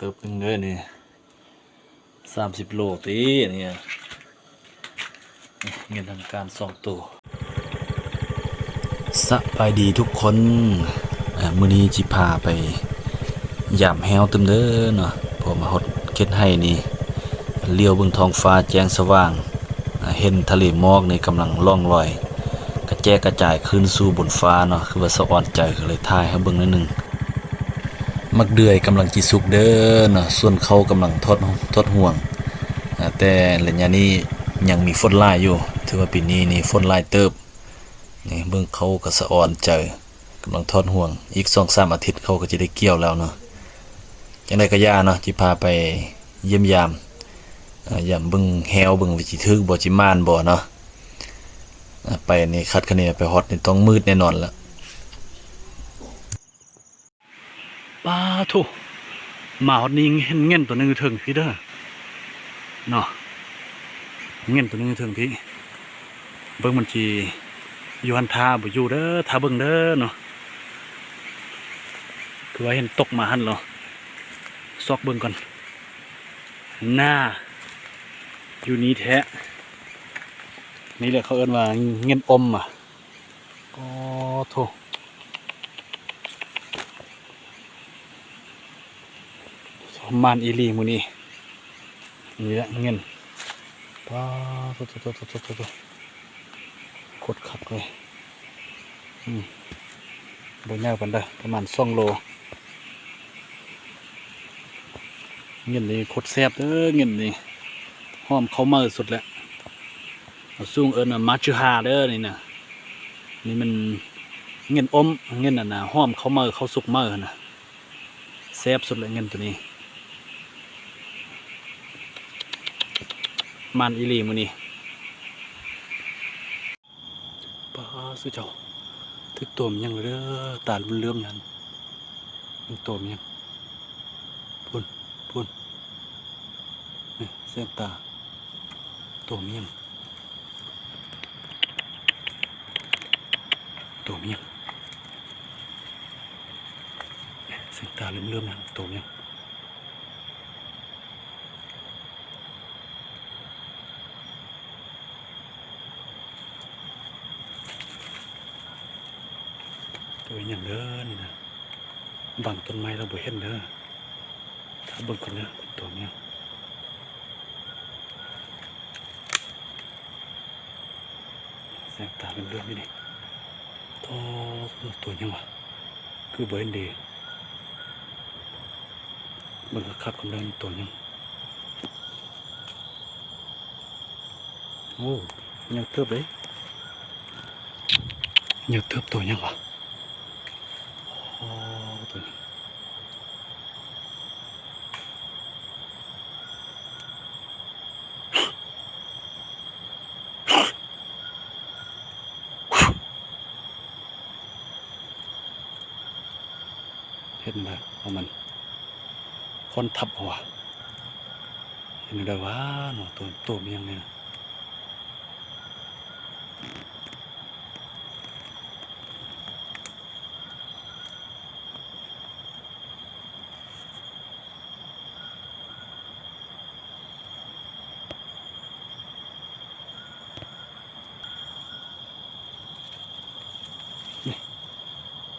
เติบนึงเลยนี่30 โลตีเนี่ยเงินทางการ2 ตัวสบายดีทุกคนมื้อนี้จิพาไปยามแฮวเติมเด้อเนาะพอมาฮอดเขตให้นี่เลี้ยวเบิ่งท้องฟ้าแจ้งสว่างเห็นทะเลหมอกนี่กำลังล่องลอยกระแจกระจายขึ้นสู่บนฟ้าเนาะคือว่าสะอ่อนใจก็เลยถ่ายให้เบิ่งนิดนึงมักเดือยกำลังจิสุกเด้อเนาะส่วนเขากำลังทอดห่วงแต่ระยะนี้ยังมีฝนหลายอยู่ถือว่าปีนี้นี่ฝนหลายเติบนี่เบิ่งเขาก็สะอ่อนใจกำลังทอดห่วงอีก 2-3 อาทิตย์เขาก็จะได้เกี่ยวแล้วเนาะจังได๋ก็ย่าเนาะจิพาไปเยี่ยมยามยามเบิ่งแฮวเบิ่งวิจิถึกบ่จิม่านบ่เนาะไปนี่คัดคะเนไปฮอดนี่ต้องมืดแน่นอนละปาโถมาฮอดนี่เห็นเง่นตัวนึงถึงพี่เด้อเนาะเง่นตัวนึงถึงพี่เบิ่งมันสิอยู่หันท่าบ่อยู่เด้อท่าเบิ่งเด้อเนาะคือว่าเห็นตกมาหั่นเหรอซอกเบิ่งก่อนหน้าอยู่นี้แท้นี่แหละเขาเอิ้นว่าเงินอมอ่ะก็โถมานอีลีมูนี่นี่แหละเงินป้าโถโคตรคักเลยโดยแนวกันได้ประมาณ2 โลเงินนี่โคตรแซ่บเด้อเงินนี่หอมเขามาสุดแล้วสูงเอิญมาชื่อฮาเด้อนี่นะนี่มันเงินอมเงินน่ะหอมเขามาเขาสุกมานะแซ่บสุดเลยเงินตัวนี้มันอีลีมือนี่ป้าสุเจ้าทึกตัวมันยังเด้อตามันเลื่อมยันมันตัวมันยังพุ่นนี่เส้นตาตัวมันยังตัวมันยังเส้นตาเลื่อมยังตัวมันยังตัวอย่างเด้อนี่นะบางต้นไม้เราบ่เห็นเด้อถ้าเบิ่งคนเด้อตัวเนี้ยแสงตาเป็นเรื่องนี่นี่ตัวยังวะคือบ่เห็นดีเบิ่งคักคนเด้อตัวยังโอ้ยังเติบเลยยังเติบตัวยังวะตัวนี้เห็นไหมเอามันคนทับหัวเห็นได้ว่าหนูตัวมันยังเนี่ย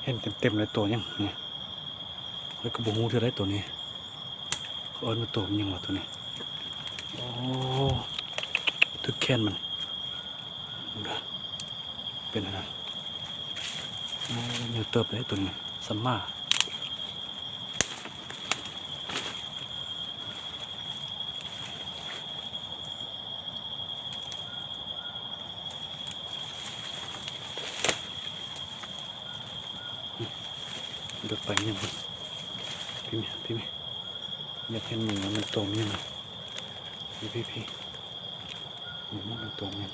เห็นเต็มเลยตัวยังเนี่ยเฮ้ยกระบอกงูเธอได้ตัวนี้เขาเอามาตัวมันยังวะตัวนี้โอ้ทึกแค้นมันเป็นอะไรยังเติบได้ตัวนี้สัมมาเดือดไปยังพี่อยากเห็นมันโตมั้ยนะพี่มันโตมั้ย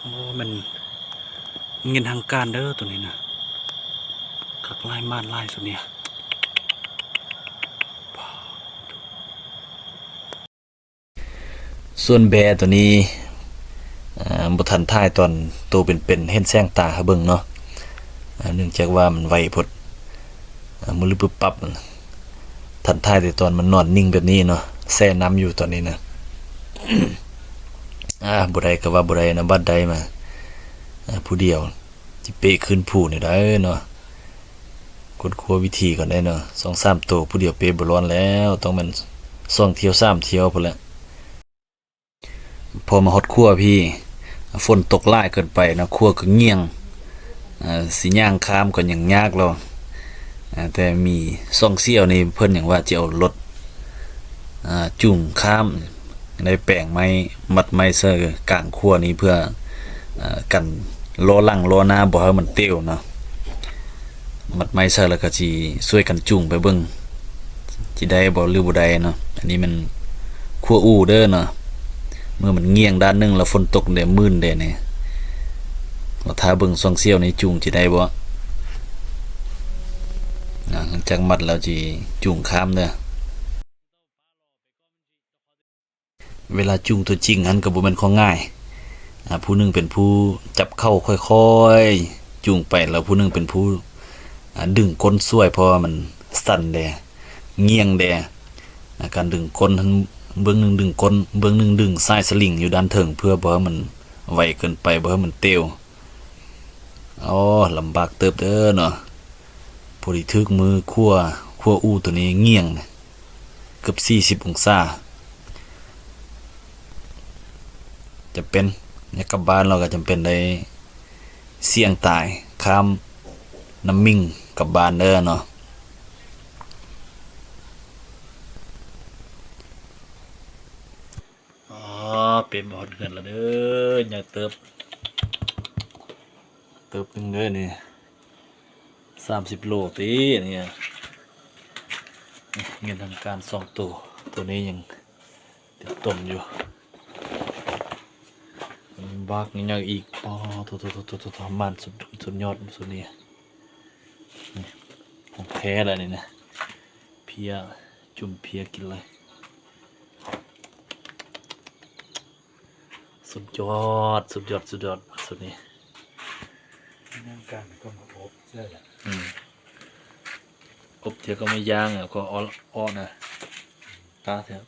โอ้มันเงินทางการเด้อตัวนี้นะขักไล่ม่านไล่สุดเนี่ย ส่วนแบตัวนี้บ่ทันท้ายตอนโตเป็นๆเห็นแสงตาให้เบิ่งเนาะเนื่องจากว่ามันไวพดมือลึบปับทันท้ายแต่ตอนมันนอนนิ่งแบบนี้เนาะแช่น้ำอยู่ตอนนี้นะ บ่ได้ก็ว่าบ่ได้นะบัดใดมาผู้เดียวสิเปะขึ้นผู้นี่ได้เนาะคนครัววิธีก่อนได้เนาะ2-3ตัวผู้เดียวเปะบ่ร้อนแล้วต้องมัน2เที่ยว3เที่ยวพุ่นแหละพอมาฮอดครัวพี่ฝนตกหลายเกินไปนะครัวก็เงียงสิย่างข้ามก็ยังยากแล้วแต่มีซ่องเซี่ยวนี่เพิ่นหยังว่าจะเอารถจุ่งข้ามในแปลงไม้มัดไม้เซอร์กลางครัวนี้เพื่อกันล้อหลังล้อหน้าบ่ให้มันเตี้ยวเนาะมัดไม้เซอร์แล้วก็สิช่วยกันจุ่งไปเบิ่งสิได้บ่หรือบ่ได้เนาะอันนี้มันครัวอู่เด้อเนาะเมื่อมันเงียงด้านหนึงแล้วฝนตกได้มื้นได้นี่ว่าถ้าเบิ่งซ่องเซี่ยวนี่จุ่งสิได้บ่หลังจากมัดแล้วสิจุ่งข้ามเด้อเวลาจุ่งตัวจริงหันก็บ่แม่นของง่ายผู้หนึงเป็นผู้จับเข้าค่อยๆจุ่งไปแล้วผู้หนึงเป็นผู้ดึงก้นช่วยเพราะว่ามันสั่นแดเงียงแดการดึงก้นหันเบื้องหนึงดึงก้นเบื้องหนึงดึงสายสลิงอยู่ด้านเทิงเพื่อบ่ให้มันไวเกินไปบ่ให้มันเตี้ยวลำบากเติบเด้อเนาะพอดีถึกมือคั่วอู้ตัวนี้เงียงเกือบ40องศาจะเป็นเนี่ยกลับบ้านเราก็จำเป็นได้เสี่ยงตายข้ามน้ำมิ่งกลับบ้านเด้อเนาะเป็นบอดเงินแล้วเด้ออย่าเติบนึงเด้อนี่30 โลตีเนี่ยเงินทางการ2ตัวนี้ยังเต็มต้นอยู่บักนี่ยังอีกโถมันสุดยอดสุดนี้ของแท้แล้วนี่นะเพียจุ่มเพียกินเลยสุดยอดสุดนี้นั่งกันก็มาพบเสื้อแหละอบเทียก็ไม่ย่างก็อ้อนะตาเถอะ